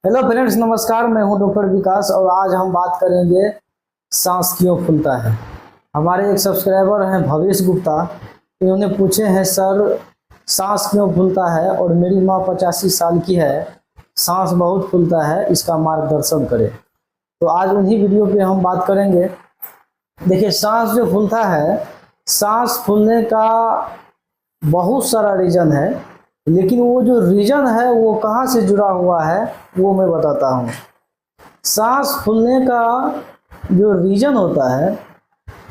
Hello friends, नमस्कार। मैं हूं डॉक्टर विकास और आज हम बात करेंगे सांस क्यों फूलता है। हमारे एक सब्सक्राइबर हैं भवेश गुप्ता। इन्होंने पूछे हैं, सर सांस क्यों फूलता है और मेरी माँ 85 साल की है, सांस बहुत फूलता है, इसका मार्गदर्शन करें। तो आज उन्हीं वीडियो पे हम बात करेंगे। देखिए, सांस जो फूलता है, सांस फूलने का बहुत सारा रीजन है, लेकिन वो जो रीजन है वो कहाँ से जुड़ा हुआ है वो मैं बताता हूँ। सांस फूलने का जो रीजन होता है,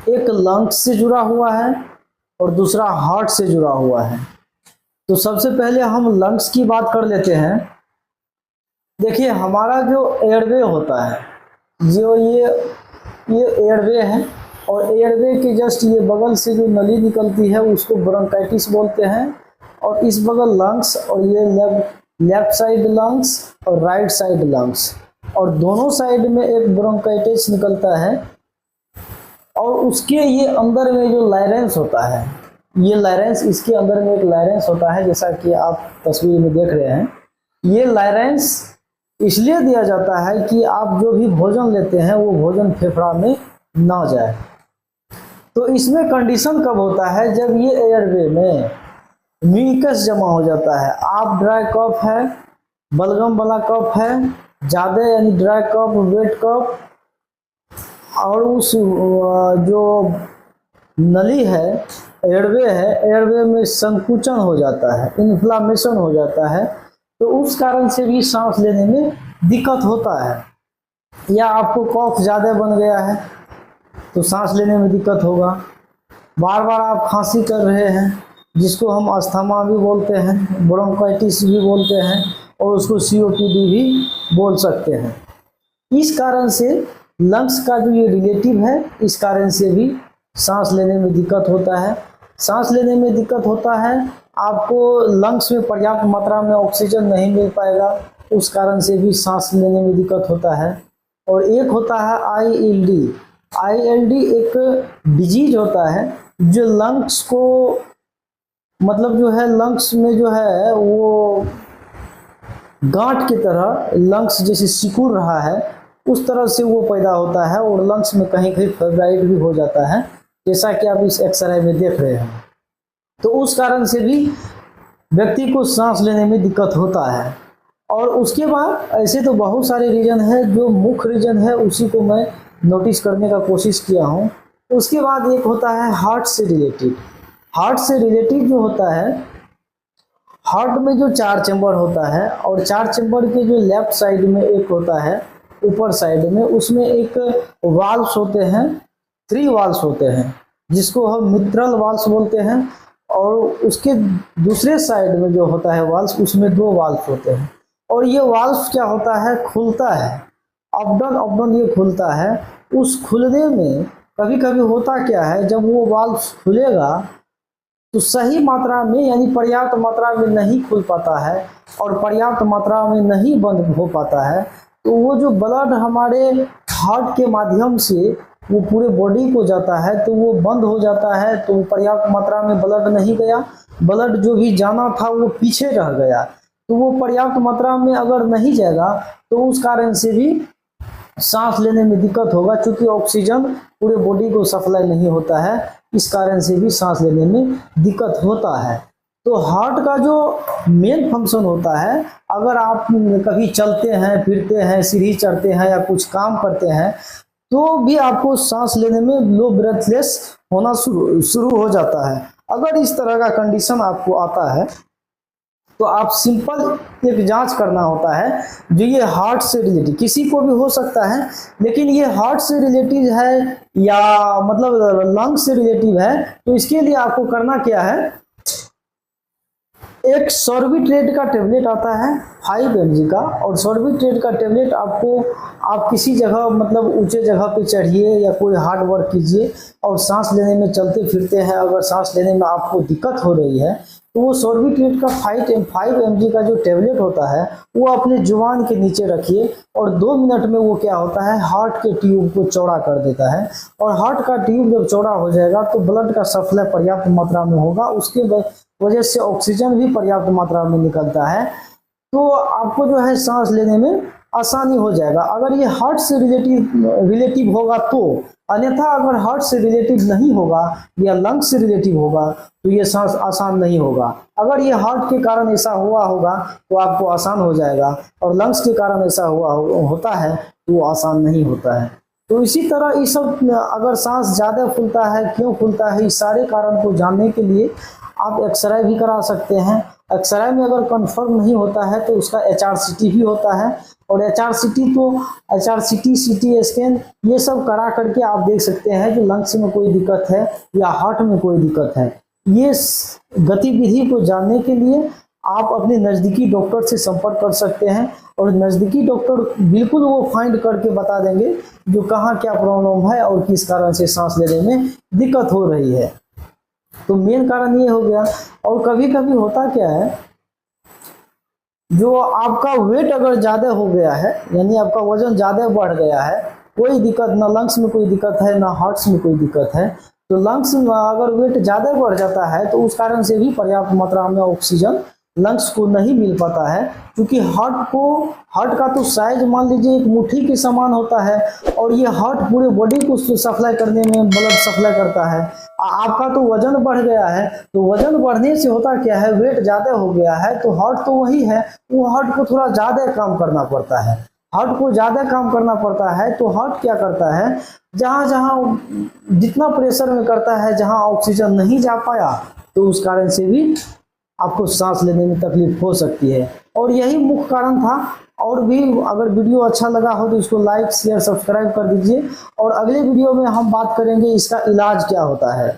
एक लंग्स से जुड़ा हुआ है और दूसरा हार्ट से जुड़ा हुआ है। तो सबसे पहले हम लंग्स की बात कर लेते हैं। देखिए, हमारा जो एयरवे होता है, जो ये एयरवे है और एयरवे के जस्ट ये बगल से जो नली निकलती है उसको ब्रोंकाइटिस बोलते हैं। और इस बगल लंग्स, और ये लेफ्ट साइड लंग्स और राइट साइड लंग्स, और दोनों साइड में एक ब्रोंकाइटिस निकलता है। और उसके ये अंदर में जो लायरेंस होता है, ये लायरेंस, इसके अंदर में एक लायरेंस होता है, जैसा कि आप तस्वीर में देख रहे हैं। ये लायरेंस इसलिए दिया जाता है कि आप जो भी भोजन लेते हैं वो भोजन फेफड़ा में ना जाए। तो इसमें कंडीशन कब होता है, जब ये एयरवे में म्यूकस जमा हो जाता है। आप ड्राई कफ है, बलगम वाला कफ है, ज़्यादा यानी ड्राई कफ, वेट कफ, और उस जो नली है, एयरवे है, एयरवे में संकुचन हो जाता है, इन्फ्लामेशन हो जाता है। तो उस कारण से भी सांस लेने में दिक्कत होता है। या आपको कफ ज़्यादा बन गया है तो सांस लेने में दिक्कत होगा। बार बार आप खांसी कर रहे हैं, जिसको हम अस्थमा भी बोलते हैं, ब्रोंकाइटिस भी बोलते हैं, और उसको सीओपीडी भी बोल सकते हैं। इस कारण से लंग्स का जो ये रिलेटिव है, इस कारण से भी सांस लेने में दिक्कत होता है। सांस लेने में दिक्कत होता है, आपको लंग्स में पर्याप्त मात्रा में ऑक्सीजन नहीं मिल पाएगा, उस कारण से भी सांस लेने में दिक्कत होता है। और एक होता है आईएलडी। आईएलडी एक डिजीज होता है जो लंग्स को, मतलब जो है लंग्स में जो है वो गांठ की तरह, लंग्स जैसे सिकुड़ रहा है उस तरह से वो पैदा होता है, और लंग्स में कहीं कहीं फेब्राइट भी हो जाता है, जैसा कि आप इस एक्सरे में देख रहे हैं। तो उस कारण से भी व्यक्ति को सांस लेने में दिक्कत होता है। और उसके बाद ऐसे तो बहुत सारे रीजन है, जो मुख्य रीजन है उसी को मैं नोटिस करने का कोशिश किया हूँ। उसके बाद एक होता है हार्ट से रिलेटेड। हार्ट से रिलेटेड जो होता है, हार्ट में जो 4 चैम्बर होता है, और 4 चैम्बर के जो लेफ्ट साइड में एक होता है, ऊपर साइड में, उसमें एक वाल्व्स होते हैं, 3 वाल्व्स होते हैं, जिसको हम मिट्रल वाल्व्स बोलते हैं। और उसके दूसरे साइड में जो होता है वाल्व्स, उसमें 2 वाल्व्स होते हैं। और ये वाल्व्स क्या होता है, खुलता है, अप डाउन ये खुलता है। उस खुलने में कभी कभी होता क्या है, जब वो वाल्व्स खुलेगा तो सही मात्रा में, यानी पर्याप्त मात्रा में नहीं खुल पाता है और पर्याप्त मात्रा में नहीं बंद हो पाता है, तो वो जो ब्लड हमारे हार्ट के माध्यम से वो पूरे बॉडी को जाता है, तो वो बंद हो जाता है। तो पर्याप्त मात्रा में ब्लड नहीं गया, ब्लड जो भी जाना था वो पीछे रह गया। तो वो पर्याप्त मात्रा में अगर नहीं जाएगा तो उस कारण से भी सांस लेने में दिक्कत होगा, क्योंकि ऑक्सीजन पूरे बॉडी को सप्लाई नहीं होता है, इस कारण से भी सांस लेने में दिक्कत होता है। तो हार्ट का जो मेन फंक्शन होता है, अगर आप कभी चलते हैं, फिरते हैं, सीढ़ी चढ़ते हैं या कुछ काम करते हैं, तो भी आपको सांस लेने में लो ब्रेथलेस होना शुरू हो जाता है। अगर इस तरह का कंडीशन आपको आता है तो आप सिंपल एक जांच करना होता है, जो ये हार्ट से रिलेटेड, किसी को भी हो सकता है, लेकिन ये हार्ट से रिलेटेड है या मतलब लंग से रिलेटिव है, तो इसके लिए आपको करना क्या है, एक सॉर्बिट्रेट का टेबलेट आता है 5 mg का। और सॉर्बिट्रेट का टेबलेट आपको, आप किसी जगह, मतलब ऊंचे जगह पे चढ़िए या कोई हार्ड वर्क कीजिए और सांस लेने में चलते फिरते हैं, अगर सांस लेने में आपको दिक्कत हो रही है, तो वो सॉर्बिट्रेट का 5 mg का जो टेबलेट होता है वो अपने जुबान के नीचे रखिए, और 2 मिनट में वो क्या होता है, हार्ट के ट्यूब को चौड़ा कर देता है। और हार्ट का ट्यूब जब चौड़ा हो जाएगा तो ब्लड का सप्लाई पर्याप्त मात्रा में होगा, उसके वजह से ऑक्सीजन भी पर्याप्त मात्रा में निकलता है। तो आपको जो है सांस लेने में आसानी हो जाएगा, अगर ये हार्ट से रिलेटिव होगा तो। अन्यथा अगर हार्ट से रिलेटिव नहीं होगा या लंग्स से रिलेटिव होगा तो ये सांस आसान नहीं होगा। अगर ये हार्ट के कारण ऐसा हुआ होगा तो आपको आसान हो जाएगा, और लंग्स के कारण ऐसा होता है तो वो आसान नहीं होता है। तो इसी तरह ये सब, अगर सांस ज़्यादा फूलता है, क्यों फूलता है, इस सारे कारण को जानने के लिए आप एक्सरे भी करा सकते हैं। एक्सरे में अगर कंफर्म नहीं होता है तो उसका HRCT भी होता है, और HRCT CT स्कैन ये सब करा करके आप देख सकते हैं कि लंग्स में कोई दिक्कत है या हार्ट में कोई दिक्कत है। ये गतिविधि को जानने के लिए आप अपने नज़दीकी डॉक्टर से संपर्क कर सकते हैं, और नज़दीकी डॉक्टर बिल्कुल वो फाइंड करके बता देंगे जो कहाँ क्या प्रॉब्लम है और किस कारण से सांस लेने में दिक्कत हो रही है। तो मेन कारण ये हो गया। और कभी कभी होता क्या है, जो आपका वेट अगर ज़्यादा हो गया है, यानी आपका वजन ज़्यादा बढ़ गया है, कोई दिक्कत ना लंग्स में कोई दिक्कत है ना हार्ट्स में कोई दिक्कत है, तो लंग्स में अगर वेट ज़्यादा बढ़ जाता है तो उस कारण से भी पर्याप्त मात्रा में ऑक्सीजन लंग्स को नहीं मिल पाता है। क्योंकि हार्ट का तो साइज मान लीजिए एक मुट्ठी के समान होता है, और ये हार्ट पूरे बॉडी को सप्लाई करने में ब्लड सप्लाई करता है। आपका तो वजन बढ़ गया है, तो वजन बढ़ने से होता क्या है, वेट ज़्यादा हो गया है, तो हार्ट तो वही है, वो हार्ट को थोड़ा ज़्यादा काम करना पड़ता है। हार्ट को ज़्यादा काम करना पड़ता है तो हार्ट क्या करता है, जहाँ जहाँ जितना प्रेशर में करता है, जहाँ ऑक्सीजन नहीं जा पाया तो उस कारण से भी आपको सांस लेने में तकलीफ हो सकती है। और यही मुख्य कारण था। और भी अगर वीडियो अच्छा लगा हो तो इसको लाइक शेयर सब्सक्राइब कर दीजिए, और अगले वीडियो में हम बात करेंगे इसका इलाज क्या होता है।